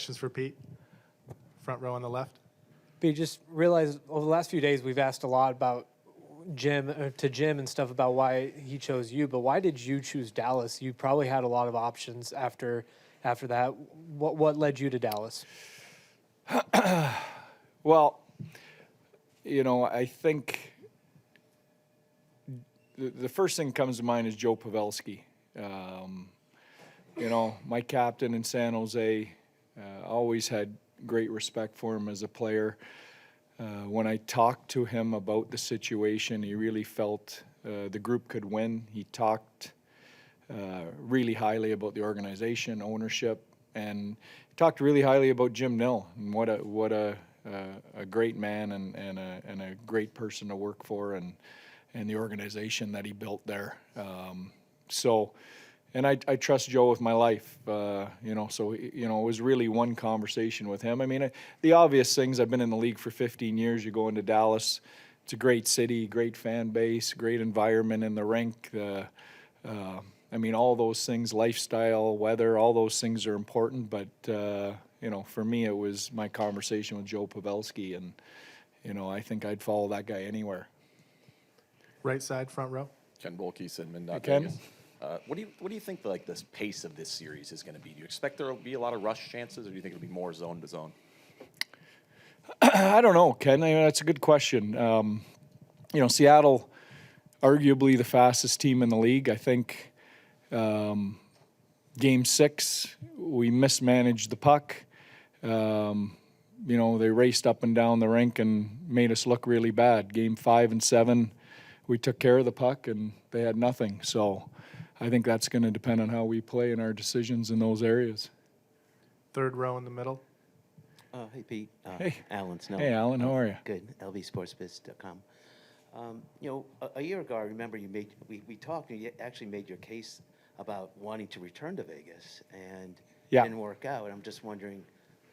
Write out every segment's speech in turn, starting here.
questions for Pete. Front row on the left. But you just realize over the last few days we've asked a lot about Jim and stuff about why he chose you. But why did you choose Dallas? You probably had a lot of options after that. What led you to Dallas? Well, I think the first thing that comes to mind is Joe Pavelski. My captain in San Jose, always had great respect for him as a player. When I talked to him about the situation, he really felt the group could win. He talked really highly about the organization, ownership, and he talked really highly about Jim Nill and what a great man and a great person to work for, and the organization that he built there. And I trust Joe with my life, so it was really one conversation with him. I mean, the obvious things, I've been in the league for 15 years. You go into Dallas, it's a great city, great fan base, great environment in the rink. All those things, lifestyle, weather, all those things are important. But, for me, it was my conversation with Joe Pavelski, and, I think I'd follow that guy anywhere. Right side, front row. Ken Bolke, Inman, Hey, Ken. Vegas. What do you think this pace of this series is going to be? Do you expect there will be a lot of rush chances, or do you think it'll be more zone to zone? I don't know, Ken. That's a good question. Seattle, arguably the fastest team in the league. I think Game 6, we mismanaged the puck. They raced up and down the rink and made us look really bad. Game 5 and 7, we took care of the puck and they had nothing. So I think that's going to depend on how we play and our decisions in those areas. Third row in the middle. Hey, Pete. Hey. Alan Snow. Hey, Alan. How are you? Good. LVSportsbiz.com. A year ago, I remember we talked, and you actually made your case about wanting to return to Vegas, and Yeah. it didn't work out. I'm just wondering,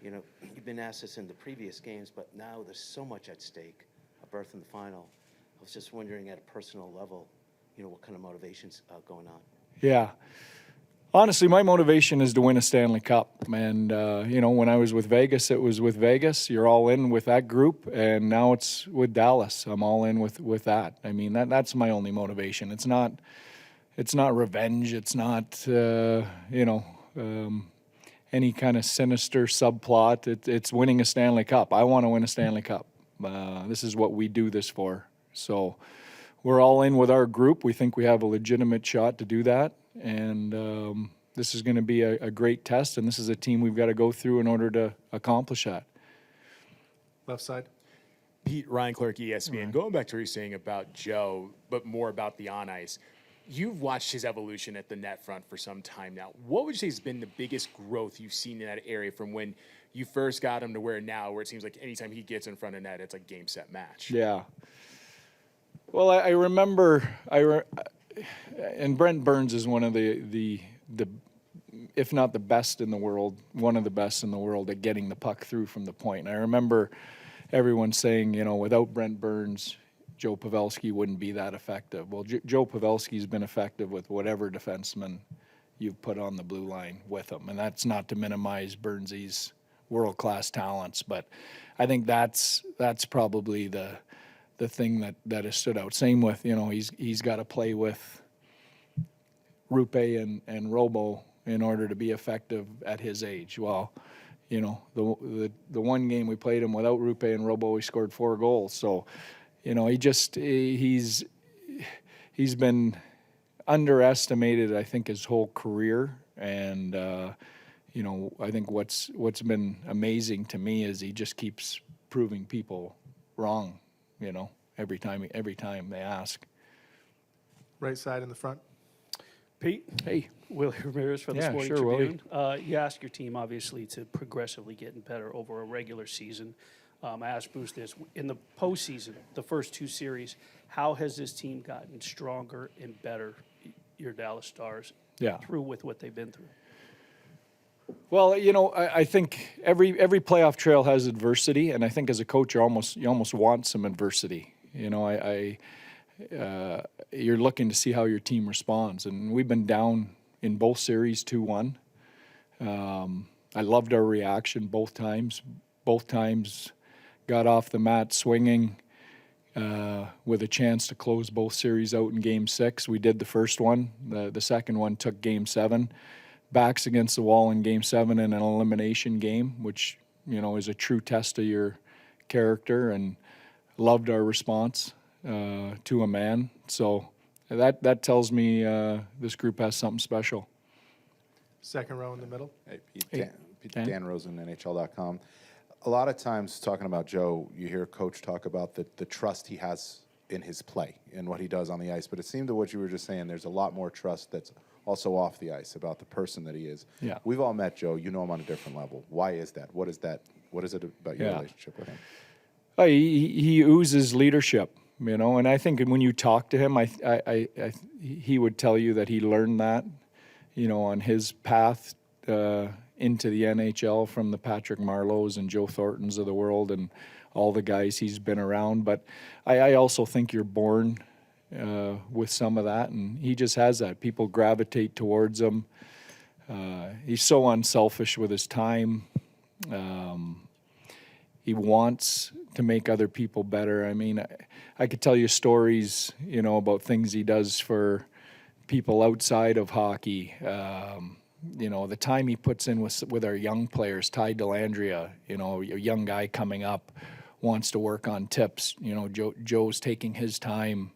you've been asked this in the previous games, but now there's so much at stake, a berth in the final. I was just wondering at a personal level, what kind of motivation's going on? Yeah. Honestly, my motivation is to win a Stanley Cup. And, when I was with Vegas, it was with Vegas. You're all in with that group. And now it's with Dallas. I'm all in with that. I mean, that's my only motivation. It's not revenge. It's not, any kind of sinister subplot. It's winning a Stanley Cup. I want to win a Stanley Cup. This is what we do this for. So we're all in with our group. We think we have a legitimate shot to do that. And this is going to be a great test, and this is a team we've got to go through in order to accomplish that. Left side. Pete, Ryan Clark, ESPN. Going back to what you're saying about Joe, but more about the on-ice, you've watched his evolution at the net front for some time now. What would you say has been the biggest growth you've seen in that area from when you first got him to where now, where it seems like anytime he gets in front of net, it's a game, set, match? Yeah. Well, I remember, and Brent Burns is one of the if not the best in the world, one of the best in the world at getting the puck through from the point. And I remember everyone saying, without Brent Burns, Joe Pavelski wouldn't be that effective. Well, Joe Pavelski's been effective with whatever defenseman you've put on the blue line with him. And that's not to minimize Burnsy's world-class talents, but I think that's probably the thing that has stood out. Same with, he's got to play with Rupe and Robo in order to be effective at his age. Well, the one game we played him without Rupe and Robo, he scored 4 goals. So, he's been underestimated, I think, his whole career. And, I think what's been amazing to me is he just keeps proving people wrong, every time they ask. Right side in the front. Pete? Hey. Willie Ramirez from the Yeah, Sporting sure, Tribune. You ask your team, obviously, to progressively getting better over a regular season. I asked Bruce this. In the postseason, the first 2 series, how has this team gotten stronger and better, your Dallas Stars, through with what they've been through? Well, I think every playoff trail has adversity, and I think as a coach, you almost want some adversity. You're looking to see how your team responds, and we've been down in both series 2-1. I loved our reaction both times. Both times got off the mat swinging with a chance to close both series out in Game 6. We did the first one. The second one took Game 7. Backs against the wall in Game 7 in an elimination game, which, is a true test of your character, and loved our response to a man. So that tells me this group has something special. Second row in the middle. Hey, Pete, Hey, Dan. Dan Rosen, NHL.com. A lot of times talking about Joe, you hear Coach talk about the trust he has in his play and what he does on the ice. But it seemed to what you were just saying, there's a lot more trust that's also off the ice about the person that he is. Yeah. We've all met Joe. You know him on a different level. Why is that? What is that? What is it about your Yeah. relationship with him? He oozes leadership, and I think when you talk to him, he would tell you that he learned that, on his path into the NHL from the Patrick Marleaus and Joe Thorntons of the world and all the guys he's been around. But I also think you're born with some of that, and he just has that. People gravitate towards him. He's so unselfish with his time. He wants to make other people better. I mean, I could tell you stories, about things he does for people outside of hockey. The time he puts in with our young players, Ty Dellandrea, a young guy coming up, wants to work on tips. Joe's taking his time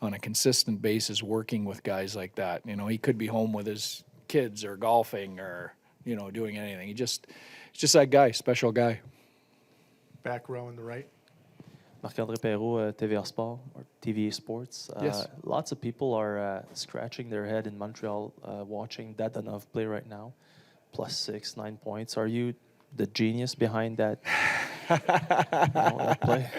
on a consistent basis working with guys like that. He could be home with his kids or golfing or, doing anything. He's just that guy, special guy. Back row in the right. Marc-André Perrault, TVA Sport or TVA Sports. Yes. Lots of people are scratching their head in Montreal watching Dadonov play right now. +6, 9 points. Are you the genius behind that, that play?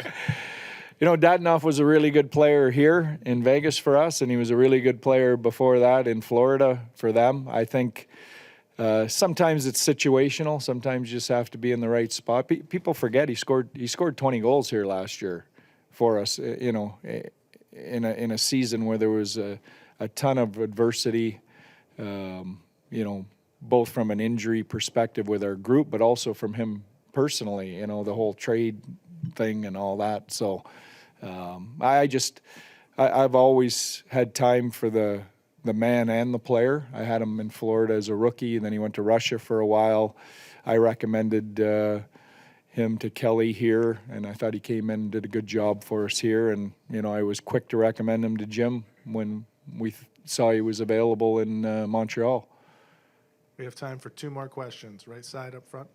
Dadonov was a really good player here in Vegas for us, and he was a really good player before that in Florida for them. I think sometimes it's situational. Sometimes you just have to be in the right spot. People forget he scored 20 goals here last year for us. In a season where there was a ton of adversity. Both from an injury perspective with our group, but also from him personally. The whole trade thing and all that. So I've always had time for the man and the player. I had him in Florida as a rookie, and then he went to Russia for a while. I recommended him to Kelly here, and I thought he came in and did a good job for us here. And, I was quick to recommend him to Jim when we saw he was available in Montreal. We have time for 2 more questions. Right side up front.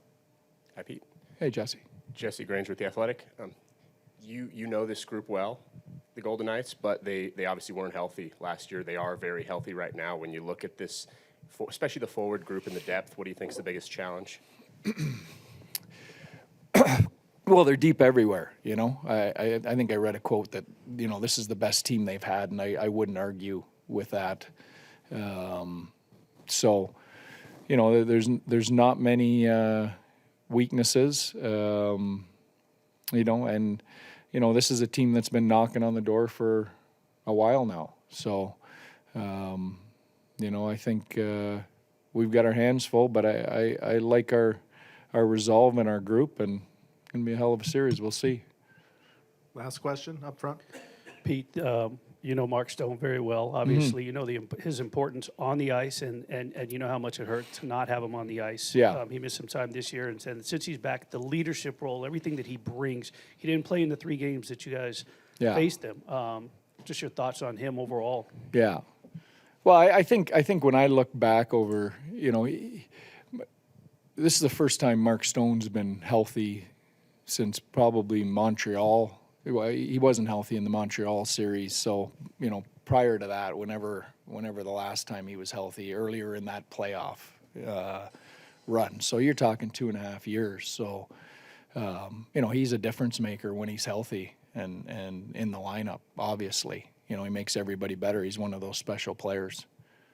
Hi, Pete. Hey, Jesse. Jesse Granger with The Athletic. You know this group well, the Golden Knights, but they obviously weren't healthy last year. They are very healthy right now. When you look at this, especially the forward group and the depth, what do you think is the biggest challenge? Well, they're deep everywhere, I think I read a quote that, this is the best team they've had, and I wouldn't argue with that. So, there's not many weaknesses, and, this is a team that's been knocking on the door for a while now. So, I think we've got our hands full, but I like our resolve in our group, and it's going to be a hell of a series. We'll see. Last question up front. Pete, Mark Stone very well. Obviously, his importance on the ice, and you know how much it hurt to not have him on the ice. Yeah. He missed some time this year, and since he's back, the leadership role, everything that he brings. He didn't play in the 3 games that you guys faced him. Just your thoughts on him overall. Yeah. Well, I think when I look back over, this is the first time Mark Stone's been healthy since probably Montreal. He wasn't healthy in the Montreal series, so prior to that, whenever the last time he was healthy, earlier in that playoff run. So you're talking 2.5 years. So he's a difference maker when he's healthy and in the lineup. Obviously, he makes everybody better. He's one of those special players.